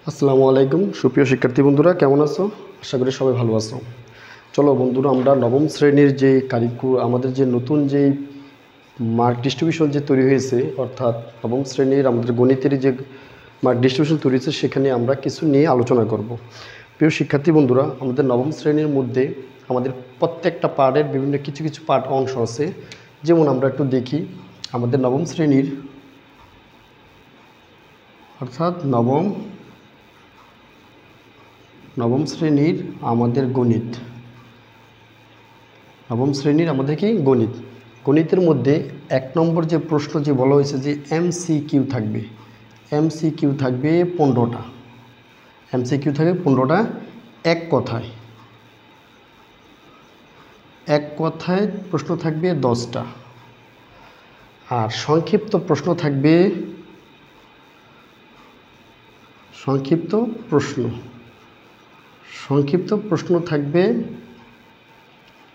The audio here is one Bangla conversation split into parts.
আসসালামু আলাইকুম সুপ্রিয় শিক্ষার্থী বন্ধুরা, কেমন আছো? আশা করি সবাই ভালো আছো। চলো বন্ধুরা, আমরা নবম শ্রেণীর যে আমাদের যে নতুন যে মার্ক ডিস্ট্রিবিউশন যে তৈরি হয়েছে, অর্থাৎ নবম শ্রেণীর আমাদের গণিতের যে মার্ক ডিস্ট্রিবিউশন তৈরি হয়েছে, সেখানে আমরা কিছু নিয়ে আলোচনা করব। প্রিয় শিক্ষার্থী বন্ধুরা, আমাদের নবম শ্রেণীর মধ্যে আমাদের প্রত্যেকটা পার্টের বিভিন্ন কিছু কিছু পার্ট অংশ আছে। যেমন আমরা একটু দেখি আমাদের নবম শ্রেণীর, অর্থাৎ নবম শ্রেণীর আমাদের নবম শ্রেণীর আমাদের কি গণিতের মধ্যে 1 নম্বর যে প্রশ্ন যে বলা হয়েছে যে এমসিকিউ থাকবে 15টা। এমসিকিউ থাকবে 15টা। এক কথায় প্রশ্ন থাকবে 10টা, আর সংক্ষিপ্ত প্রশ্ন থাকবে সংক্ষিপ্ত প্রশ্ন থাকবে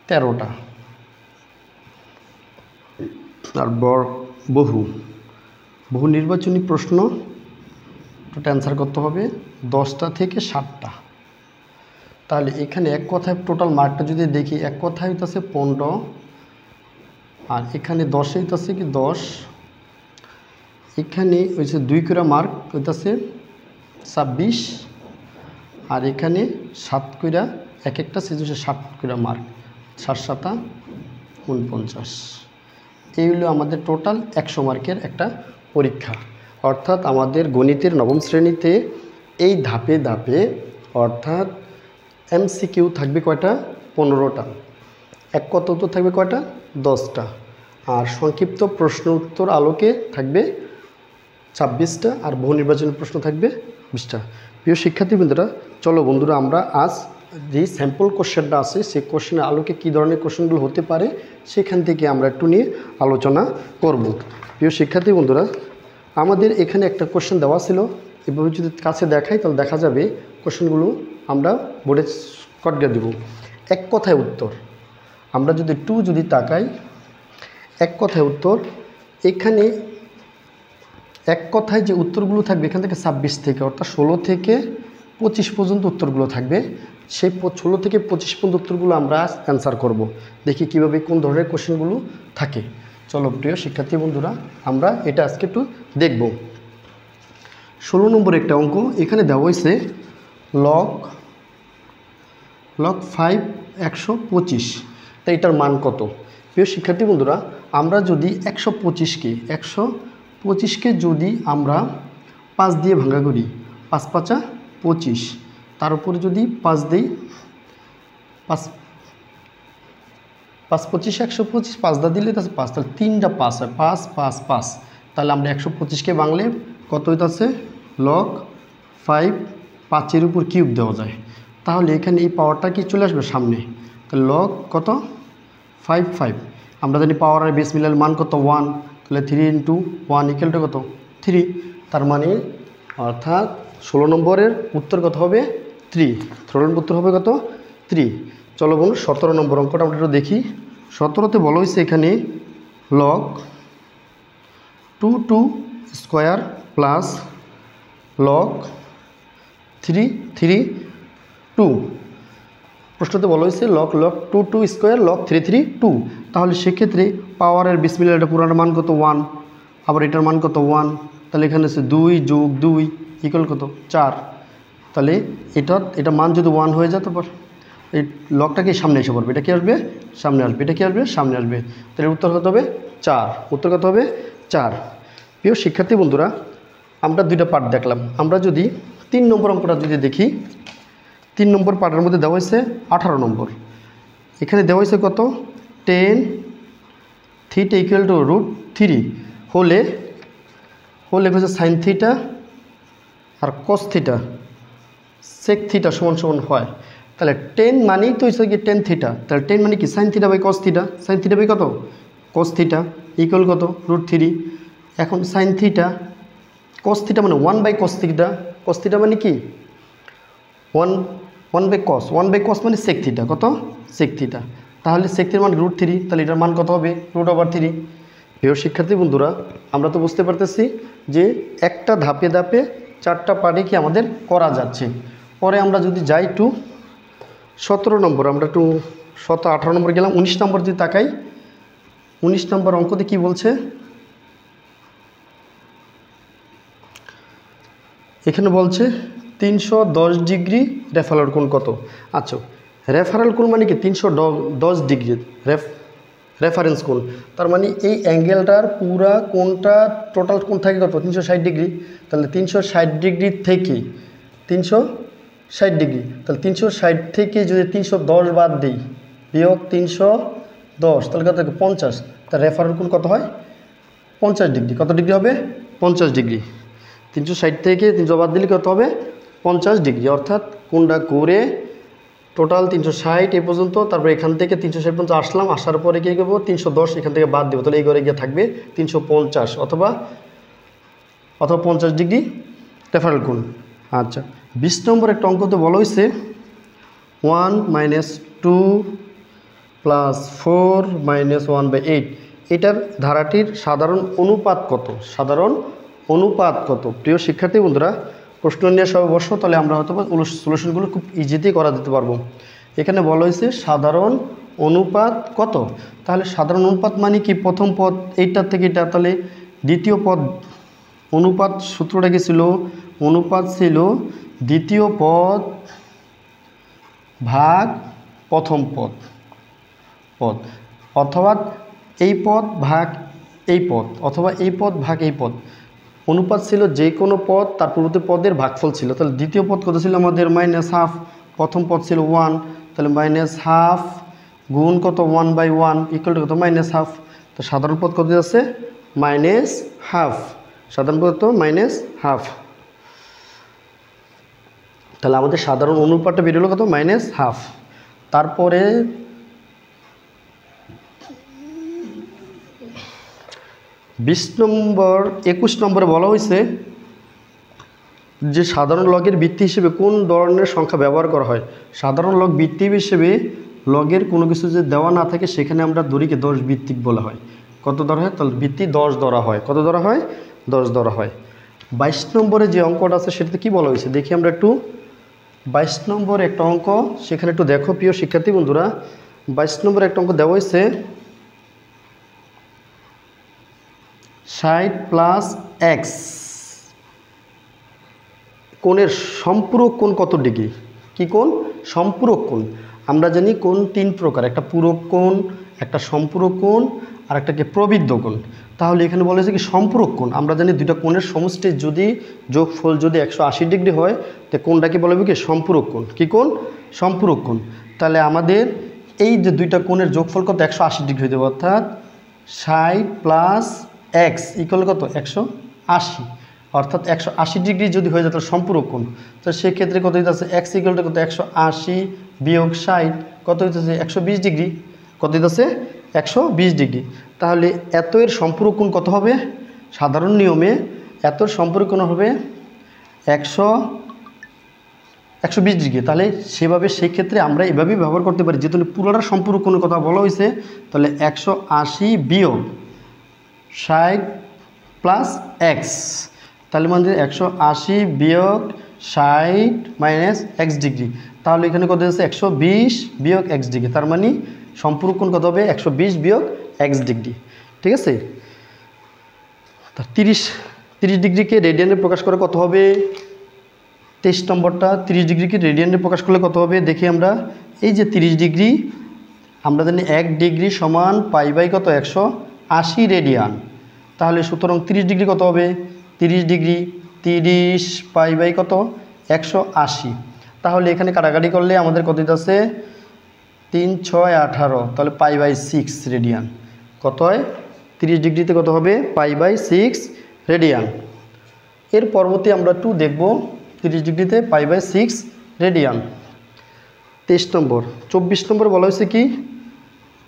13টা, আর বহু নির্বাচনী প্রশ্ন অ্যান্সার করতে হবে 10টা থেকে 7টা। তাহলে এখানে এক কথায় টোটাল মার্কটা যদি দেখি, এক কথায় হইতেছে 15, আর এখানে 10 হইতেছে কি 10, এখানে হয়েছে 2 করে মার্ক হইতেছে 26, আর এখানে 7 করে এক একটা হচ্ছে 7 করে মার্ক, 7 7 49। এই হলো আমাদের টোটাল 100 মার্কের একটা পরীক্ষা। অর্থাৎ আমাদের গণিতের নবম শ্রেণীতে এই ধাপে ধাপে অর্থাৎ এমসিকিউ থাকবে কয়টা? 15টা। এক কথা উত্তর থাকবে কয়টা? 10টা। আর সংক্ষিপ্ত প্রশ্ন উত্তর আলোকে থাকবে 26টা, আর বহু নির্বাচনী প্রশ্ন থাকবে 20টা। প্রিয় শিক্ষার্থীবৃন্দরা, চলো বন্ধুরা, আমরা আজ যে স্যাম্পল কোশ্চেনটা আছে সেই কোশ্চেনের আলোকে কী ধরনের কোশ্চেনগুলো হতে পারে সেখান থেকে আমরা একটু নিয়ে আলোচনা করব। প্রিয় শিক্ষার্থী বন্ধুরা, আমাদের এখানে একটা কোশ্চেন দেওয়া ছিল, এভাবে যদি কাছে দেখাই তাহলে দেখা যাবে কোশ্চেনগুলো আমরা বোর্ডে কটকে দেব। এক কথায় উত্তর, আমরা যদি তাকাই, এক কথায় উত্তর, এখানে এক কথায় যে উত্তরগুলো থাকবে এখান থেকে 26 থেকে অর্থাৎ 16 থেকে 25 পর্যন্ত উত্তরগুলো থাকবে। সেই 16 থেকে 25 পর্যন্ত উত্তরগুলো আমরা অ্যান্সার করব। দেখি কিভাবে কোন ধরনের কোশ্চেনগুলো থাকে। চলো প্রিয় শিক্ষার্থী বন্ধুরা, আমরা এটা আজকে একটু দেখব। 16 নম্বর একটা অঙ্ক এখানে দেওয়া হয়েছে লগ 5 125। তাই এটার মান কত? প্রিয় শিক্ষার্থী বন্ধুরা, আমরা যদি 125কে যদি আমরা 5 দিয়ে ভাঙা করি, 5 5 25, তার উপরে যদি 5 দিই, 5 25 125, 5 দা দিলে তাহলে 5, তাহলে 3টা 5 হয়, 5 5 5। তাহলে আমরা 125কে ভাঙলে কত হইতাছে? লগ 5, 5-এর উপর কিউব দেওয়া যায়। তাহলে এখানে এই পাওয়ারটা কি চলে আসবে সামনে, তাহলে লগ কত? 5 5। আমরা জানি পাওয়ার আর বেস মিলালে মান কত? 1। তাহলে 3 × 1 = কত? 3। তার মানে অর্থাৎ 16 নম্বরের উত্তর কত হবে? 3। 16 নম্বর উত্তর হবে কত? 3। চলো বলুন 17 নম্বর অঙ্কটা আমরা একটু দেখি। 17তে বলা হয়েছে এখানে লগ 2 স্কোয়ার প্লাস লগ 3 3 2। প্রশ্নতে বলা হয়েছে লগ 2 স্কোয়ার লগ 3 3 2। তাহলে সেক্ষেত্রে পাওয়ারের বিসমিল্লাহ এটা পুরানোর মান কত? 1। আবার এটার মান কত? 1। তাহলে এখানে আছে 2 + 2 = কত? 4। তাহলে এটা মান যদি 1 হয়ে যায়, তারপর এই লগটাকে সামনে এসে পড়বে, এটা কি আসবে? সামনে আসবে। এটা কি আসবে? সামনে আসবে। তাহলে উত্তর কত হবে? 4। উত্তর কত হবে? 4। প্রিয় শিক্ষার্থী বন্ধুরা, আমরা দুইটা পার্ট দেখলাম। আমরা যদি 3 নম্বর অঙ্কটা যদি দেখি, 3 নম্বর পার্টের মধ্যে দেওয়া হয়েছে 18 নম্বর। এখানে দেওয়া হয়েছে কত? tan θ = √3 হলে হচ্ছে sin θ আর cos θ sec θ সমান হয়। তাহলে 10 মানেই তো হচ্ছে কি tan θ। তাহলে 10 মানে কি? sin θ / cos θ। sin θ / কত? cos θ = কত? √3। এখন sin θ cos θ মানে 1/cos θ। cos θ মানে কি? 1/cos মানে sec θ। কত? sec θ। তাহলে sec θ মান √3। তাহলে এটার মান কত হবে? √3। প্রিয় শিক্ষার্থী বন্ধুরা, আমরা তো বুঝতে পারতেছি যে একটা ধাপে ধাপে 4টা পার্টে কি আমাদের করা যাচ্ছে। পরে আমরা যদি যাই টু 17 নম্বর, আমরা একটু 18 নম্বর গেলাম। 19 নম্বর যদি তাকাই, 19 নম্বর অঙ্কতে কি বলছে, এখানে বলছে 310 ডিগ্রি রেফারেল কোণ কত। আচ্ছা, রেফারেল কোণ মানে কি 310 ডিগ্রি রেফারেন্স কোণ, তার মানে এই অ্যাঙ্গেলটার পুরা কোণটা টোটাল কোণ থাকে কত 360 ডিগ্রি। তাহলে 360 ডিগ্রি থেকে 360 ডিগ্রি, তাহলে 360 থেকে যদি 310 বাদ দিই বিয়োগ 310, তাহলে কত 50। তার রেফারেল কোণ কত হয় 50 ডিগ্রি। কত ডিগ্রি হবে 50 ডিগ্রি। 360 থেকে 300 বাদ দিলে কত হবে 50 ডিগ্রি। অর্থাৎ কোণটা করে টোটাল 360 এই পর্যন্ত, তারপর এখান থেকে 360 পর্যন্ত আসলাম, আসার পরে কী করবো 310 এখান থেকে বাদ দেবো, তাহলে এই ঘরে গিয়ে থাকবে 350 অথবা 50 ডিগ্রি রেফারেল কোণ। আচ্ছা, 20 নম্বর একটা অঙ্কতে বলা হয়েছে 1 - 2 + 4 - 1/8, এটার ধারাটির সাধারণ অনুপাত কত। সাধারণ অনুপাত কত? প্রিয় শিক্ষার্থী বন্ধুরা, প্রশ্ন নিয়ে সবাই বসো, তাহলে আমরা হয়তো সলিউশনগুলো খুব ইজিতেই করা দিতে পারবো। এখানে বলা হয়েছে সাধারণ অনুপাত কত। তাহলে সাধারণ অনুপাত মানে কি, প্রথম পদ এইটার থেকে এটা, তাহলে দ্বিতীয় পদ অনুপাত সূত্রটা কি ছিল, অনুপাত ছিল দ্বিতীয় পদ ভাগ প্রথম পদ অথবা এই পদ ভাগ এই পদ অথবা এই পদ ভাগ এই পদ। অনুপাত ছিল যে কোনো পদ তার পূর্ববর্তী পদের ভাগফল ছিল। তাহলে দ্বিতীয় পদ কত ছিল আমাদের -½ প্রথম পদ ছিল 1, তাহলে -½ গুণ কত 1/1 = কত -½ তো সাধারণ পদ কত আছে -½ সাধারণ পদ তো -½ তাহলে আমাদের সাধারণ অনুপাতটা বেরোলো কত -½ তারপরে 20 নম্বর 21 নম্বরে বলা হয়েছে যে সাধারণ লগের ভিত্তি হিসেবে কোন ধরনের সংখ্যা ব্যবহার করা হয়। সাধারণ লগ ভিত্তি হিসেবে লগের কোনো কিছু যদি দেওয়া না থাকে সেখানে আমরা ধরিকে 10 ভিত্তিক বলা হয়। কত ধরা হয়? তাহলে ভিত্তি 10 ধরা হয়। কত ধরা হয়? 10 ধরা হয়। 22 নম্বরে যে অঙ্কটা আছে সেটাতে কি বলা হয়েছে দেখি আমরা একটু। 22 নম্বর একটা অঙ্ক, সেখানে একটু দেখো প্রিয় শিক্ষার্থী বন্ধুরা। 22 নম্বরে একটা অঙ্ক দেওয়া হয়েছে 60 + x কোণের সম্পূরক কোণ কত ডিগ্রি। কি কোণ? সম্পূরক কোণ। আমরা জানি কোণ 3 প্রকার, একটা পূরক কোণ, একটা সম্পূরক কোণ আর একটা কি প্রবৃদ্ধ কোণ। তাহলে এখানে বলা হয়েছে কি সম্পূরক কোণ। আমরা জানি দুইটা কোণের সমষ্টি যদি যোগফল যদি 180 ডিগ্রি হয় তো কোণটাকে বলা হবে কি সম্পূরক কোণ। কি কোণ? সম্পূরক কোণ। তাহলে আমাদের এই যে দুইটা কোণের যোগফল কত 180 ডিগ্রি হয়ে যাবে, অর্থাৎ 60 + x = কত 180, অর্থাৎ 180 ডিগ্রি যদি হয়ে যেত সম্পূরক কোণ, তো সেক্ষেত্রে কত হইতেছে x = কত 180 - 60 কত হইতেছে 120 ডিগ্রি। কত হইতেছে 120 ডিগ্রি। তাহলে এত এর সম্পূরক কোণ কত হবে? সাধারণ নিয়মে এত সম্পূরক কোণ হবে 120 ডিগ্রি। তাহলে সেভাবে সেই ক্ষেত্রে আমরা এভাবেই ব্যবহার করতে পারি, যেহেতু পুরোটা সম্পূরক কোণের কথা বলা হয়েছে। তাহলে 180 - 60 + x, তাহলে মানে 180 - 60 - x ডিগ্রি। তাহলে এখানে কত হচ্ছে 120 - x ডিগ্রি। তার মানে সম্পূরক কোণ কত হবে 120 - x ডিগ্রি। ঠিক আছে। তা 30 ডিগ্রিকে রেডিয়ানে প্রকাশ করে কত হবে? 23 নম্বরটা 30 ডিগ্রিকে রেডিয়ানে প্রকাশ করলে কত হবে দেখি আমরা। এই যে 30 ডিগ্রি, আমরা জানি 1 ডিগ্রি সমান π/, কত 180 রেডিয়ান। তাহলে সুতরাং 30 ডিগ্রি কত হবে? 30 ডিগ্রি 30 π/, কত 180। তাহলে এখানে কাটাকাটি করলে আমাদের কত আছে 3 × 6 = 18, তাহলে π/6 রেডিয়ান। কত হয়? 30 ডিগ্রিতে কত হবে? π/6 রেডিয়ান। এর পরবর্তী আমরা 2 দেখব, 30 ডিগ্রিতে π/6 রেডিয়ান। 23 নম্বর। 24 নম্বর বলা হয়েছে কি?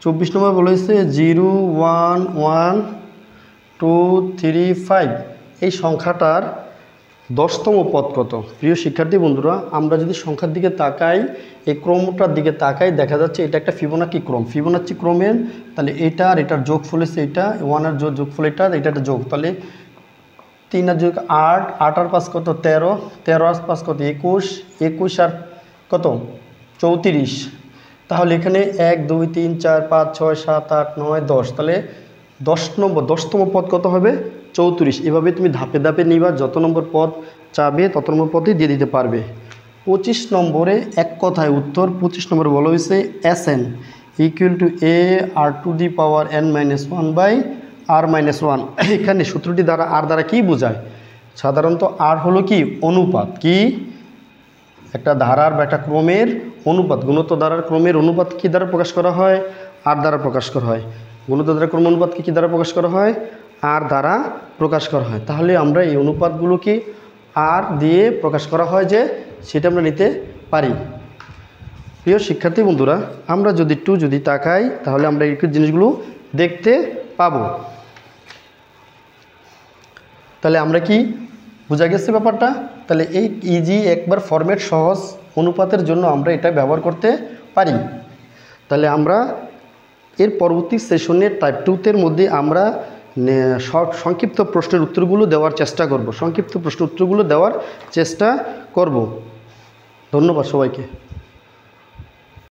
24 নম্বর বলা হয়েছে 0 1 1 2 3 5 এই সংখ্যাটার 10তম পদ কত। প্রিয় শিক্ষার্থী বন্ধুরা, আমরা যদি সংখ্যার দিকে তাকাই, এই ক্রমটার দিকে তাকাই, দেখা যাচ্ছে এটা একটা ফিবোনাচি ক্রম। ফিবোনাচি ক্রমের তাহলে এটা আর এটার যোগফল হচ্ছে এটা, 1 এর যোগফল এটা একটা যোগ, তাহলে 3 আর যোগ 8, 8 আর 5 কত 13, 13 আর 5 কত 21, 21 আর কত 34। তাহলে এখানে 1 2 3 4 5 6 7 8 9 10, তাহলে 10তম পদ কত হবে 34। এভাবে তুমি ধাপে ধাপে নিবা, যত নম্বর পদ চাবে তত নম্বর পদই দিয়ে দিতে পারবে। 25 নম্বরে এক কথায় উত্তর। 25 নম্বরে বলা হয়েছে Sn equal to a r to the power n-1 by r-1। এখানে সূত্রটি দ্বারা আর দ্বারা কি বোঝায়? সাধারণত আর হলো কি অনুপাত, কি একটা ধারার বা একটা ক্রমের অনুপাত। গুণিত ধারার ক্রমের অনুপাত কি দ্বারা প্রকাশ করা হয়? আর দ্বারা প্রকাশ করা হয়। গুণিত ধারার ক্রম অনুপাতকে কি দ্বারা প্রকাশ করা হয়? আর দ্বারা প্রকাশ করা হয়। তাহলে আমরা এই অনুপাতগুলোকে আর দিয়ে প্রকাশ করা হয় যে সেটা আমরা নিতে পারি। প্রিয় শিক্ষার্থী বন্ধুরা, আমরা যদি একটু তাকাই তাহলে আমরা এই জিনিসগুলো দেখতে পাবো। তাহলে আমরা কি বোঝা গেছে ব্যাপারটা? তাহলে এই ইজি একবার ফরম্যাট সহজ অনুপাতের জন্য আমরা এটা ব্যবহার করতে পারি। তাহলে আমরা এর পরবর্তী সেশনের টাইপ 2-তে মধ্যে আমরা সংক্ষিপ্ত প্রশ্নের উত্তরগুলো দেওয়ার চেষ্টা করব। ধন্যবাদ সবাইকে।